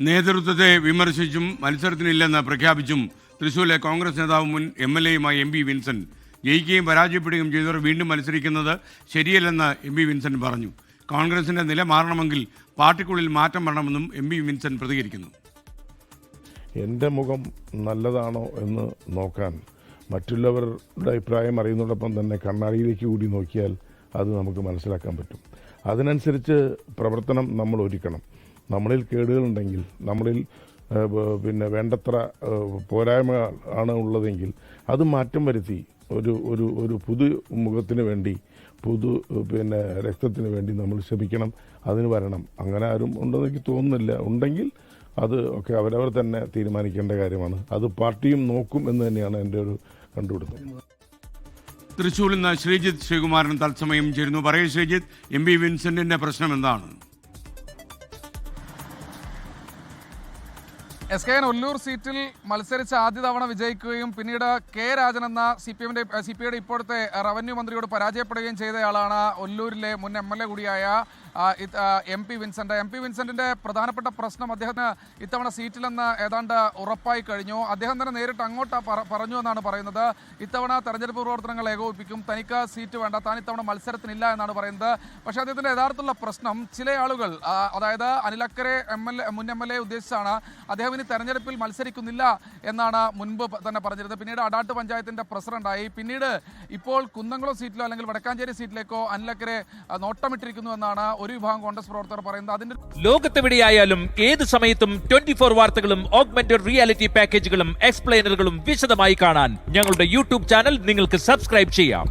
നേതൃത്വത്തെ വിമർശിച്ചും മത്സരത്തിനില്ലെന്ന് പ്രഖ്യാപിച്ചും തൃശ്ശൂരിലെ കോൺഗ്രസ് നേതാവും മുൻ MLA-യുമായ MP വിൻസെന്റ് ജയിക്കുകയും പരാജയപ്പെടുകയും ചെയ്തവർ വീണ്ടും മത്സരിക്കുന്നത് ശരിയല്ലെന്ന് MP വിൻസെന്റ് പറഞ്ഞു. കോൺഗ്രസിന്റെ നില മാറണമെങ്കിൽ പാർട്ടിക്കുള്ളിൽ മാറ്റം വരണമെന്നും MP വിൻസെന്റ് പ്രതികരിക്കുന്നു. എൻ്റെ മുഖം നല്ലതാണോ എന്ന് നോക്കാൻ മറ്റുള്ളവരുടെ അഭിപ്രായം അറിയുന്നതോടൊപ്പം തന്നെ കണ്ണാടിയിലേക്ക് കൂടി നോക്കിയാൽ അത് നമുക്ക് മനസ്സിലാക്കാൻ പറ്റും. അതിനനുസരിച്ച് പ്രവർത്തനം നമ്മൾ ഒരുക്കണം. നമ്മളിൽ കേടുകളുണ്ടെങ്കിൽ, നമ്മളിൽ വേണ്ടത്ര പോരായ്മ ആണ് ഉള്ളതെങ്കിൽ അത് മാറ്റം വരുത്തി ഒരു പുതു മുഖത്തിന് വേണ്ടി രക്തത്തിന് വേണ്ടി നമ്മൾ ശ്രമിക്കണം. അതിന് വരണം. അങ്ങനെ ആരും ഉണ്ടെന്ന് എനിക്ക് തോന്നുന്നില്ല. ഉണ്ടെങ്കിൽ അത് ഒക്കെ അവരവർ തന്നെ തീരുമാനിക്കേണ്ട കാര്യമാണ്. അത് പാർട്ടിയും നോക്കും എന്ന് തന്നെയാണ് എൻ്റെ ഒരു കണ്ടുപിടുത്തം. തൃശ്ശൂരിൽ നിന്ന് ശ്രീജിത്ത് ശ്രീകുമാരൻ തത്സമയം ചേരുന്നു. പറയൂ ശ്രീജിത്ത്, MP വിൻസെന്റിന്റെ പ്രശ്നം എന്താണ്? SKN ഒല്ലൂർ സീറ്റിൽ മത്സരിച്ച് ആദ്യ തവണ വിജയിക്കുകയും പിന്നീട് K രാജൻ എന്ന CPIയുടെ ഇപ്പോഴത്തെ റവന്യൂ മന്ത്രിയോട് പരാജയപ്പെടുകയും ചെയ്തയാളാണ് ഒല്ലൂരിലെ മുൻ MLA കൂടിയായ MP വിൻസെന്റ്. MP വിൻസെന്റിന്റെ പ്രധാനപ്പെട്ട പ്രശ്നം അദ്ദേഹത്തിന് ഇത്തവണ സീറ്റിലെന്ന് ഏതാണ്ട് ഉറപ്പായി കഴിഞ്ഞു. അദ്ദേഹം തന്നെ നേരിട്ട് അങ്ങോട്ട് പറഞ്ഞു എന്നാണ് പറയുന്നത്. ഇത്തവണ തെരഞ്ഞെടുപ്പ് പ്രവർത്തനങ്ങൾ ഏകോപിപ്പിക്കും, തനിക്ക് സീറ്റ് വേണ്ട, താൻ ഇത്തവണ മത്സരത്തിനില്ല എന്നാണ് പറയുന്നത്. പക്ഷേ അദ്ദേഹത്തിന്റെ യഥാർത്ഥമുള്ള പ്രശ്നം ചില ആളുകൾ, അതായത് അനിലക്കരെ മുൻ MLA ഉദ്ദേശിച്ചാണ് അദ്ദേഹം ഇനി തെരഞ്ഞെടുപ്പിൽ മത്സരിക്കുന്നില്ല എന്നാണ് മുൻപ് തന്നെ പറഞ്ഞിരുന്നത്. പിന്നീട് അടാട്ട് പഞ്ചായത്തിന്റെ പ്രസിഡന്റായി. പിന്നീട് ഇപ്പോൾ കുന്നംകുളം സീറ്റിലോ അല്ലെങ്കിൽ വടക്കാഞ്ചേരി സീറ്റിലേക്കോ അനിലക്കരെ നോട്ടമിട്ടിരിക്കുന്നു എന്നാണ് ഒരു വിഭാഗം കോൺഗ്രസ് പ്രവർത്തകർ പറയുന്നത്. അതിന്റെ ലോകത്തെവിടെയായാലും ഏത് സമയത്തും 24 വാർത്തകളും ഓഗ്മെന്റഡ് റിയാലിറ്റി പാക്കേജുകളും എക്സ്പ്ലെയിനറുകളും വിശദമായി കാണാൻ ഞങ്ങളുടെ YouTube ചാനൽ നിങ്ങൾക്ക് സബ്സ്ക്രൈബ് ചെയ്യാം.